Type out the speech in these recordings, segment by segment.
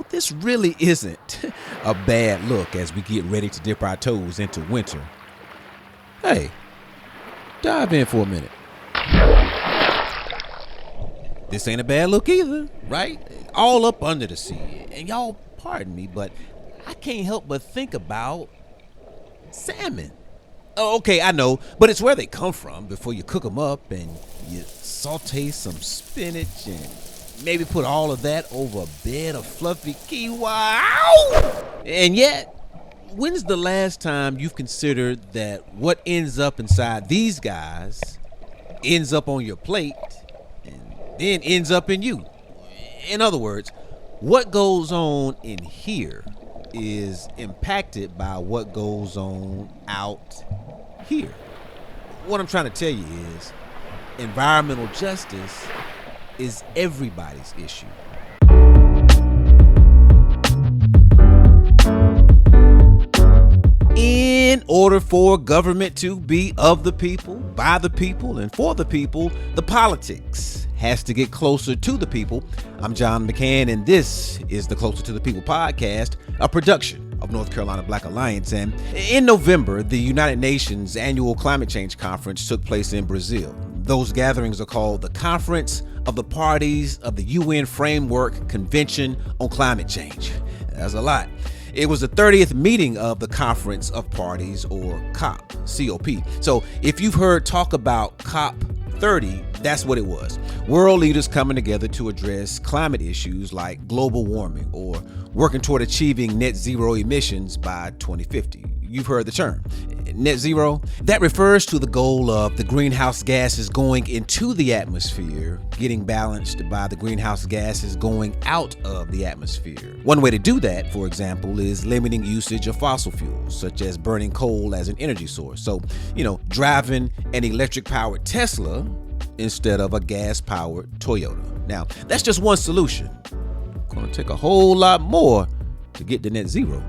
this really isn't a bad look as we get ready to dip our toes into winter. Hey, dive in for a minute. This ain't a bad look either, right? All up under the sea. And y'all, pardon me, but I can't help but think about salmon. Oh, okay, I know, but it's where they come from before you cook them up and you saute some spinach and maybe put all of that over a bed of fluffy kiwi. And yet, when's the last time you've considered that what ends up inside these guys ends up on your plate and then ends up in you? In other words, what goes on in here is impacted by what goes on out here. What I'm trying to tell you is environmental justice is everybody's issue. In order for government to be of the people, by the people, and for the people, the politics has to get closer to the people. I'm John McCann, and this is the Closer to the People podcast, a production of North Carolina Black Alliance. And in November, the United Nations annual climate change conference took place in Brazil. Those gatherings are called the Conference of the Parties of the UN Framework Convention on Climate Change. That's a lot. It was the 30th meeting of the Conference of Parties, or COP, C-O-P. So if you've heard talk about COP 30, that's what it was. World leaders coming together to address climate issues like global warming or working toward achieving net zero emissions by 2050. You've heard the term. Net zero, that refers to the goal of the greenhouse gases going into the atmosphere getting balanced by the greenhouse gases going out of the atmosphere. One way to do that, for example, is limiting usage of fossil fuels, such as burning coal as an energy source. So, driving an electric-powered Tesla instead of a gas-powered Toyota. Now, that's just one solution. It's going to take a whole lot more to get to net zero.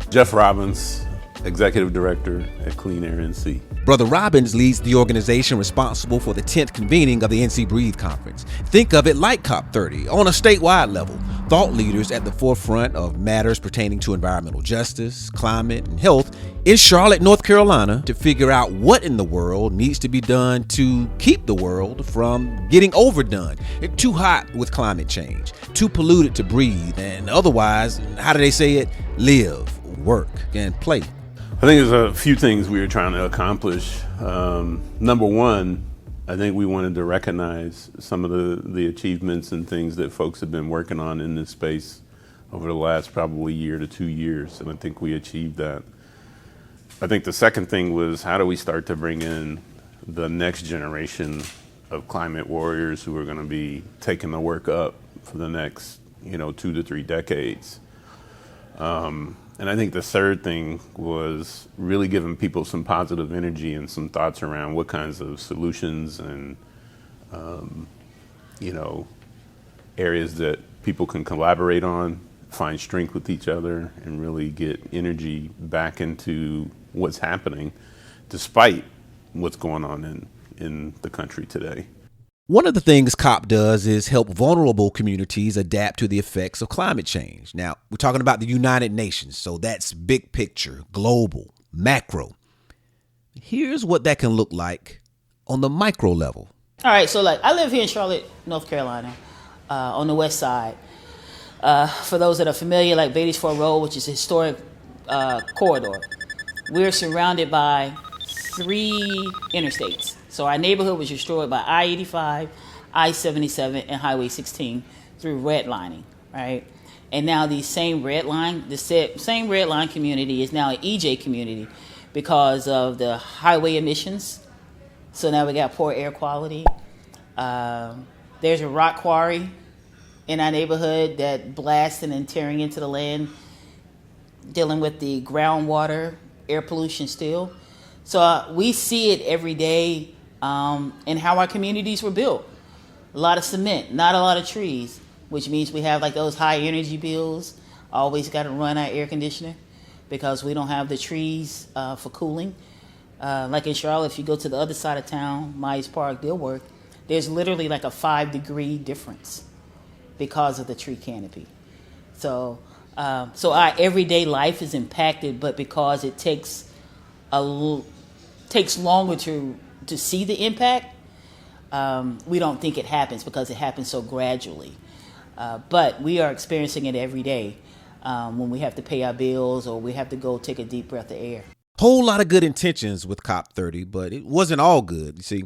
Jeff Robbins, Executive Director at Clean Air NC. Brother Robbins leads the organization responsible for the 10th convening of the NC Breathe Conference. Think of it like COP30 on a statewide level. Thought leaders at the forefront of matters pertaining to environmental justice, climate, and health in Charlotte, North Carolina, to figure out what in the world needs to be done to keep the world from getting overdone. It's too hot with climate change, too polluted to breathe, and otherwise, how do they say it? Live, work, and play. I think there's a few things we were trying to accomplish. Number one, I think we wanted to recognize some of the achievements and things that folks have been working on in this space over the last probably year to 2 years, and I think we achieved that. I think the second thing was, how do we start to bring in the next generation of climate warriors who are going to be taking the work up for the next 2 to 3 decades. And I think the third thing was really giving people some positive energy and some thoughts around what kinds of solutions and, areas that people can collaborate on, find strength with each other, and really get energy back into what's happening despite what's going on in the country today. One of the things COP does is help vulnerable communities adapt to the effects of climate change. Now, we're talking about the United Nations, so that's big picture, global, macro. Here's what that can look like on the micro level. All right, so I live here in Charlotte, North Carolina, on the west side. For those that are familiar, Beatties Ford Road, which is a historic corridor, we're surrounded by 3 interstates. So our neighborhood was destroyed by I-85, I-77, and Highway 16 through redlining, right? And now the same red line community is now an EJ community because of the highway emissions. So now we got poor air quality. There's a rock quarry in our neighborhood that blasting and tearing into the land, dealing with the groundwater, air pollution still. So we see it every day in how our communities were built. A lot of cement, not a lot of trees, which means we have those high energy bills. Always got to run our air conditioner because we don't have the trees for cooling. Like in Charlotte, if you go to the other side of town, Myers Park, Dilworth, there's literally a 5-degree difference because of the tree canopy. So, so our everyday life is impacted, but because it takes takes longer to see the impact, we don't think it happens because it happens so gradually. But we are experiencing it every day when we have to pay our bills or we have to go take a deep breath of air. Whole lot of good intentions with COP30, but it wasn't all good. You see,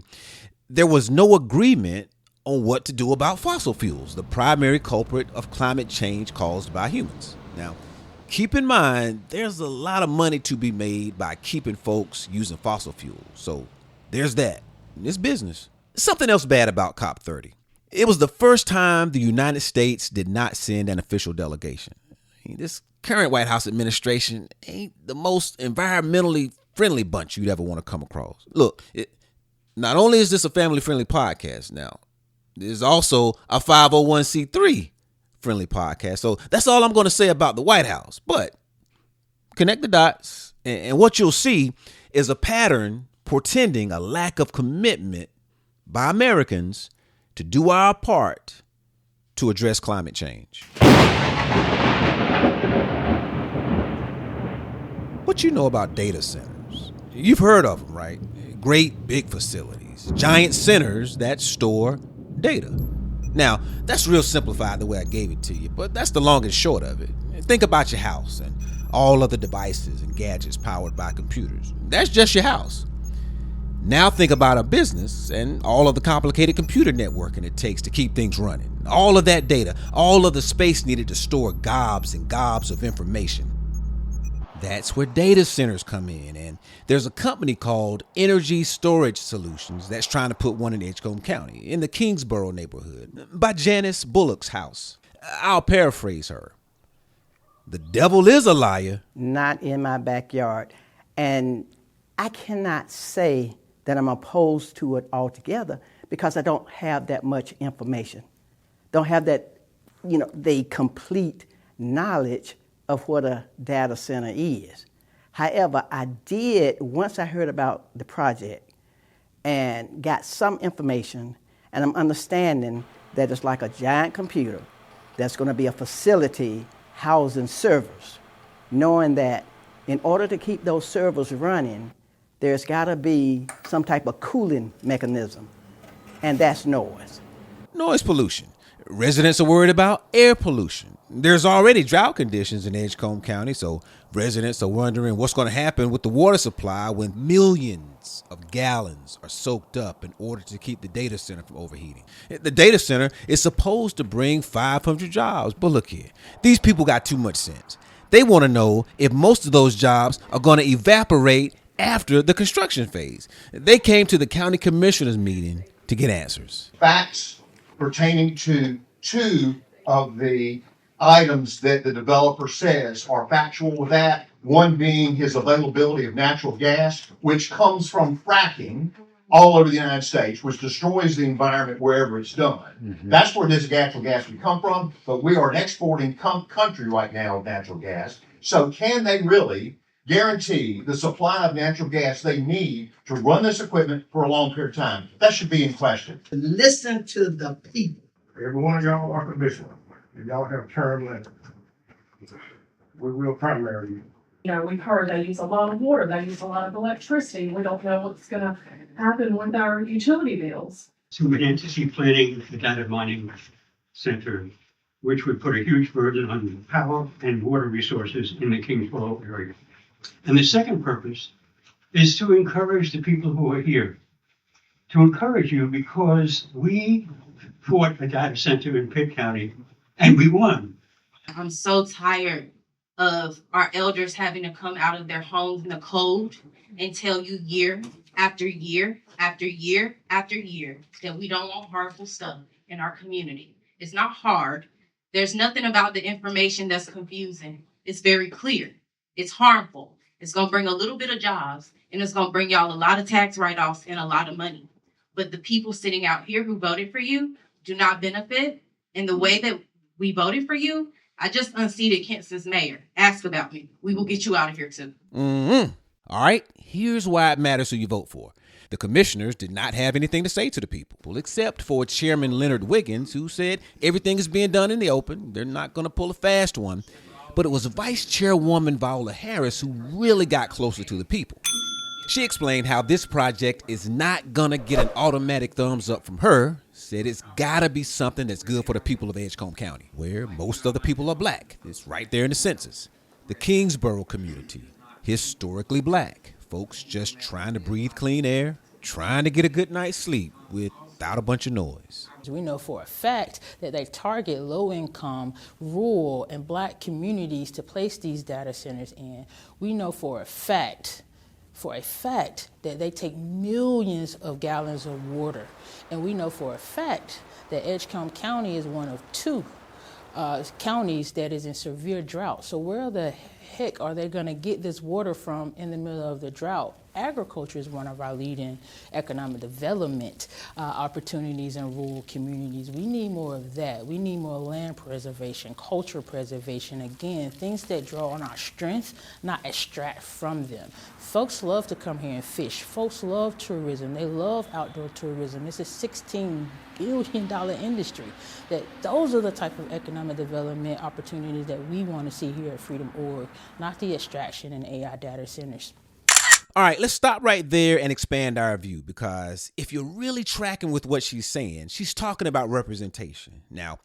there was no agreement on what to do about fossil fuels, the primary culprit of climate change caused by humans. Now, keep in mind, there's a lot of money to be made by keeping folks using fossil fuels. So there's that. It's business. Something else bad about COP30. It was the first time the United States did not send an official delegation. This current White House administration ain't the most environmentally friendly bunch you'd ever want to come across. Look, not only is this a family-friendly podcast now, there's also a 501c3 friendly podcast. So that's all I'm going to say about the White House. But connect the dots, and what you'll see is a pattern portending a lack of commitment by Americans to do our part to address climate change. What you know about data centers? You've heard of them, right? Great big facilities, giant centers that store data. Now, that's real simplified the way I gave it to you, but that's the long and short of it. Think about your house and all of the devices and gadgets powered by computers. That's just your house. Now think about a business and all of the complicated computer networking it takes to keep things running. All of that data, all of the space needed to store gobs and gobs of information. That's where data centers come in, and there's a company called Energy Storage Solutions that's trying to put one in Edgecombe County, in the Kingsboro neighborhood, by Janice Bullock's house. I'll paraphrase her. The devil is a liar. Not in my backyard. And I cannot say that I'm opposed to it altogether because I don't have that much information. Don't have that, the complete knowledge of what a data center is. However, I did, once I heard about the project and got some information, and I'm understanding that it's like a giant computer that's going to be a facility housing servers, knowing that in order to keep those servers running, there's got to be some type of cooling mechanism, and that's noise. Noise pollution. Residents are worried about air pollution. There's already drought conditions in Edgecombe County, so residents are wondering what's going to happen with the water supply when millions of gallons are soaked up in order to keep the data center from overheating. The data center is supposed to bring 500 jobs, but look here, these people got too much sense. They want to know if most of those jobs are going to evaporate after the construction phase. They came to the county commissioners meeting to get answers. Facts pertaining to two of the items that the developer says are factual with that. One being his availability of natural gas, which comes from fracking all over the United States, which destroys the environment wherever it's done. Mm-hmm. That's where this natural gas would come from, but we are an exporting country right now of natural gas. So can they really guarantee the supply of natural gas they need to run this equipment for a long period of time? That should be in question. Listen to the people. Every one of y'all are commissioners. Y'all have term limits. We will primary you. We've heard they use a lot of water, they use a lot of electricity. We don't know what's going to happen with our utility bills. So we're planning the data mining center, which would put a huge burden on power and water resources in the Kingsboro area. And the second purpose is to encourage the people who are here. To encourage you because we fought a data center in Pitt County and we won. I'm so tired of our elders having to come out of their homes in the cold and tell you year after year after year after year that we don't want harmful stuff in our community. It's not hard. There's nothing about the information that's confusing. It's very clear. It's harmful. It's going to bring a little bit of jobs, and it's going to bring y'all a lot of tax write-offs and a lot of money. But the people sitting out here who voted for you do not benefit. In the way that we voted for you, I just unseated Kenson's mayor. Ask about me. We will get you out of here too. Mm-hmm. All right, here's why it matters who you vote for. The commissioners did not have anything to say to the people, except for Chairman Leonard Wiggins, who said everything is being done in the open. They're not going to pull a fast one. But it was Vice Chairwoman Viola Harris who really got closer to the people. She explained how this project is not going to get an automatic thumbs up from her, said it's got to be something that's good for the people of Edgecombe County, where most of the people are black. It's right there in the census. The Kingsboro community, historically black. Folks just trying to breathe clean air, trying to get a good night's sleep without a bunch of noise. We know for a fact that they target low-income, rural, and black communities to place these data centers in. We know for a fact that they take millions of gallons of water. And we know for a fact that Edgecombe County is one of two counties that is in severe drought. So where the heck are they going to get this water from in the middle of the drought? Agriculture is one of our leading economic development opportunities in rural communities. We need more of that. We need more land preservation, culture preservation. Again, things that draw on our strength, not extract from them. Folks love to come here and fish. Folks love tourism. They love outdoor tourism. It's a $16 billion industry. Those are the type of economic development opportunities that we want to see here at Freedom.org, not the extraction and AI data centers. All right, let's stop right there and expand our view, because if you're really tracking with what she's saying, she's talking about representation. Now,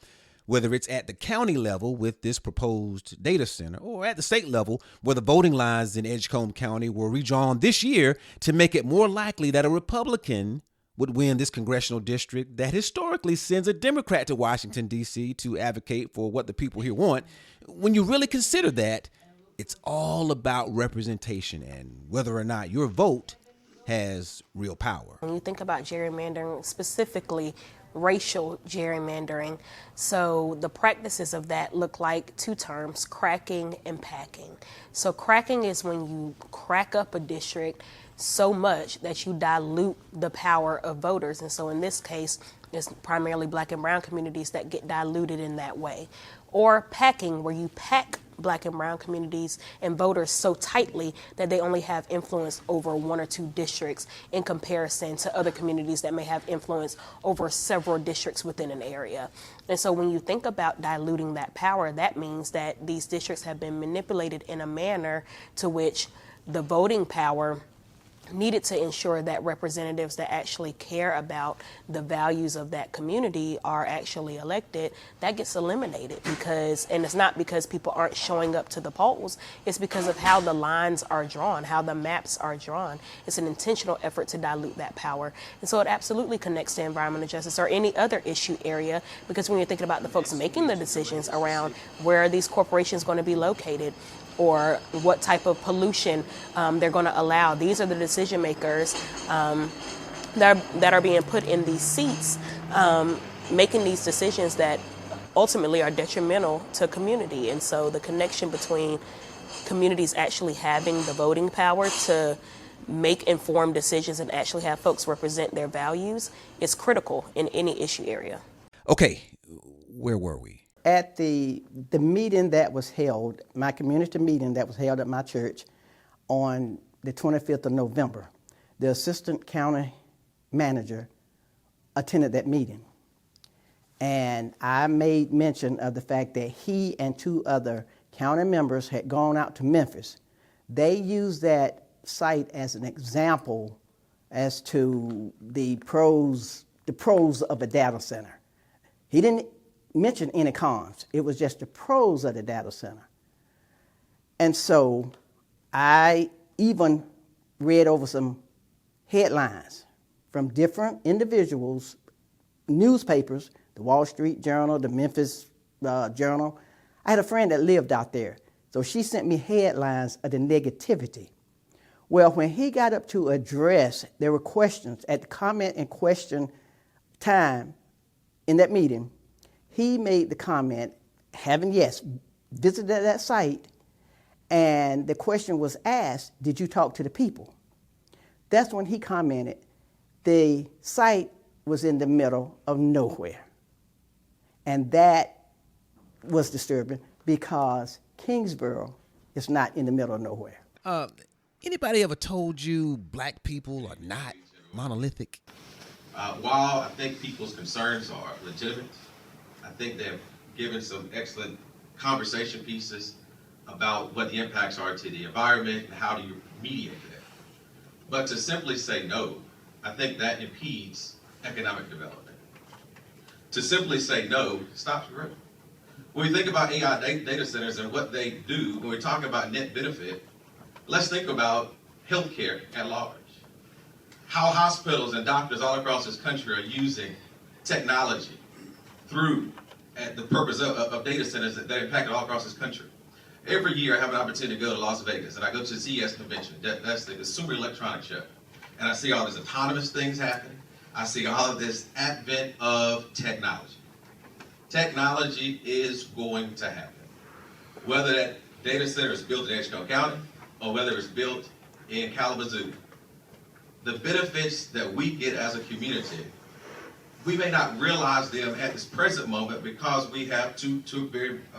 whether it's at the county level with this proposed data center or at the state level where the voting lines in Edgecombe County were redrawn this year to make it more likely that a Republican would win this congressional district that historically sends a Democrat to Washington, D.C. to advocate for what the people here want, when you really consider that, it's all about representation and whether or not your vote has real power. When you think about gerrymandering, specifically racial gerrymandering, so the practices of that look like two terms, cracking and packing. So cracking is when you crack up a district so much that you dilute the power of voters. And so in this case, it's primarily black and brown communities that get diluted in that way. Or packing, where you pack black and brown communities and voters so tightly that they only have influence over one or two districts in comparison to other communities that may have influence over several districts within an area. And so when you think about diluting that power, that means that these districts have been manipulated in a manner to which the voting power needed to ensure that representatives that actually care about the values of that community are actually elected. That gets eliminated because, and it's not because people aren't showing up to the polls, it's because of how the lines are drawn, how the maps are drawn. It's an intentional effort to dilute that power. And so it absolutely connects to environmental justice or any other issue area, because when you're thinking about the folks making the decisions around where are these corporations going to be located, or what type of pollution they're going to allow. These are the decision makers that are being put in these seats, making these decisions that ultimately are detrimental to community. And so the connection between communities actually having the voting power to make informed decisions and actually have folks represent their values is critical in any issue area. Okay, where were we? At the meeting that was held, my community meeting that was held at my church on the 25th of November, the assistant county manager attended that meeting. And I made mention of the fact that he and two other county members had gone out to Memphis. They used that site as an example as to the pros of a data center. He didn't mention any cons. It was just the pros of the data center. And so I even read over some headlines from different individuals, newspapers, the Wall Street Journal, the Memphis Journal. I had a friend that lived out there, so she sent me headlines of the negativity. Well, when he got up to address, there were questions at the comment and question time in that meeting. He made the comment, having, yes, visited that site, and the question was asked, did you talk to the people? That's when he commented, the site was in the middle of nowhere. And that was disturbing because Kingsboro is not in the middle of nowhere. Anybody ever told you black people are not monolithic? While I think people's concerns are legitimate, I think they've given some excellent conversation pieces about what the impacts are to the environment and how do you mediate that. But to simply say no, I think that impedes economic development. To simply say no stops growth. When we think about AI data centers and what they do, when we talk about net benefit, let's think about healthcare at large. How hospitals and doctors all across this country are using technology through the purpose of data centers that impact all across this country. Every year I have an opportunity to go to Las Vegas and I go to the CES convention. That's the Consumer Electronics Show. And I see all these autonomous things happening. I see all of this advent of technology. Technology is going to happen. Whether that data center is built in Edgecombe County or whether it's built in Kalamazoo, the benefits that we get as a community, we may not realize them at this present moment because we have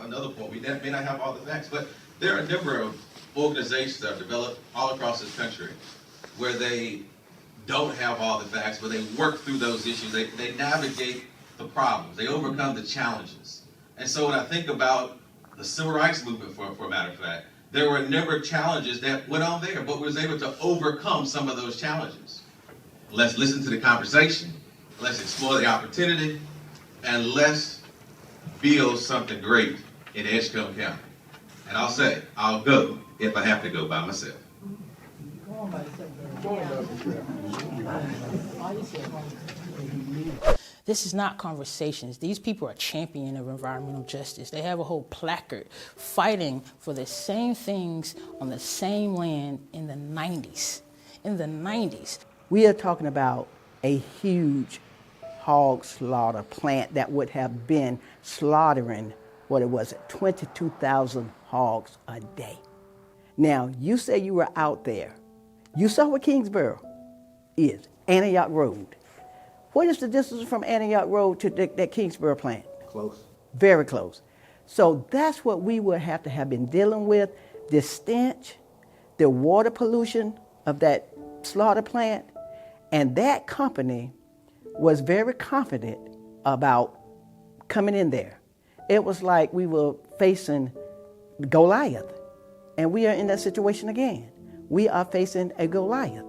another point, we may not have all the facts, but there are a number of organizations that have developed all across this country where they don't have all the facts, but they work through those issues, they navigate the problems, they overcome the challenges. And so when I think about the civil rights movement, for a matter of fact, there were a number of challenges that went on there, but we was able to overcome some of those challenges. Let's listen to the conversation, let's explore the opportunity, and let's build something great in Edgecombe County. And I'll say, I'll go if I have to go by myself. This is not conversations. These people are champions of environmental justice. They have a whole placard fighting for the same things on the same land in the 90s. In the 90s. We are talking about a huge hog slaughter plant that would have been slaughtering, 22,000 hogs a day. Now, you say you were out there. You saw what Kingsboro is, Antioch Road. What is the distance from Antioch Road to that Kingsboro plant? Close. Very close. So that's what we would have to have been dealing with, the stench, the water pollution of that slaughter plant. And that company was very confident about coming in there. It was like we were facing Goliath. And we are in that situation again. We are facing a Goliath.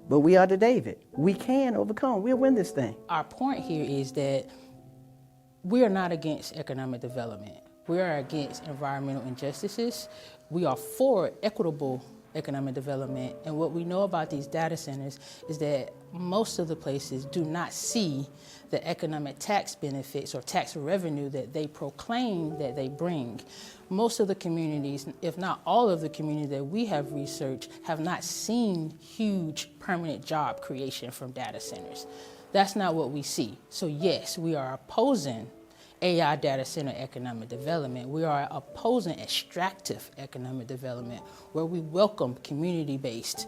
But we are the David. We can overcome. We'll win this thing. Our point here is that we are not against economic development. We are against environmental injustices. We are for equitable economic development. And what we know about these data centers is that most of the places do not see the economic tax benefits or tax revenue that they proclaim that they bring. Most of the communities, if not all of the communities that we have researched, have not seen huge permanent job creation from data centers. That's not what we see. So yes, we are opposing AI data center economic development. We are opposing extractive economic development, where we welcome community-based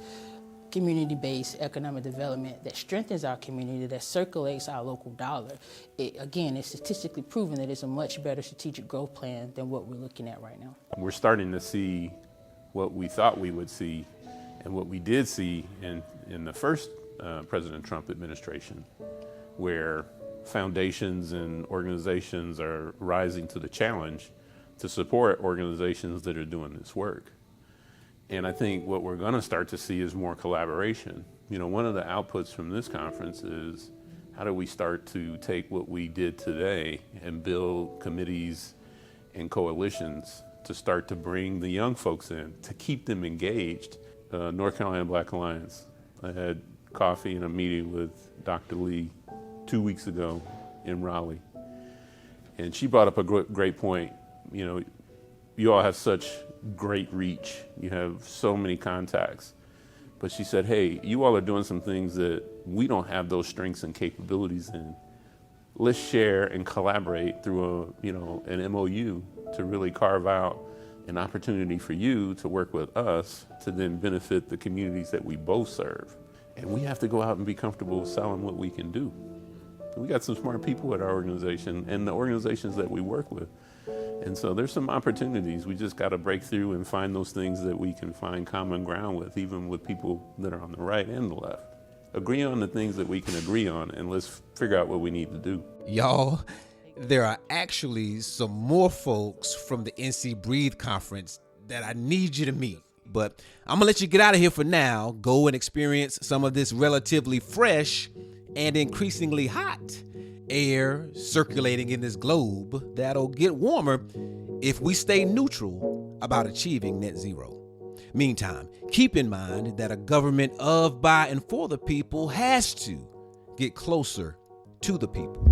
economic development that strengthens our community, that circulates our local dollar. Again, it's statistically proven that it's a much better strategic growth plan than what we're looking at right now. We're starting to see what we thought we would see and what we did see in the first President Trump administration, where foundations and organizations are rising to the challenge to support organizations that are doing this work. And I think what we're going to start to see is more collaboration. You know, one of the outputs from this conference is how do we start to take what we did today and build committees and coalitions to start to bring the young folks in, to keep them engaged. North Carolina Black Alliance, I had coffee and a meeting with Dr. Lee 2 weeks ago in Raleigh. And she brought up a great point. You know, you all have such great reach. You have so many contacts. But she said, hey, you all are doing some things that we don't have those strengths and capabilities in. Let's share and collaborate through an MOU to really carve out an opportunity for you to work with us to then benefit the communities that we both serve. And we have to go out and be comfortable selling what we can do. We got some smart people at our organization and the organizations that we work with. And so there's some opportunities. We just got to break through and find those things that we can find common ground with, even with people that are on the right and the left. agree on the things that we can agree on, and let's figure out what we need to do. Y'all, there are actually some more folks from the NC Breathe conference that I need you to meet. But I'm gonna let you get out of here for now. Go and experience some of this relatively fresh and increasingly hot air circulating in this globe that'll get warmer if we stay neutral about achieving net zero. Meantime, keep in mind that a government of, by, and for the people has to get closer to the people.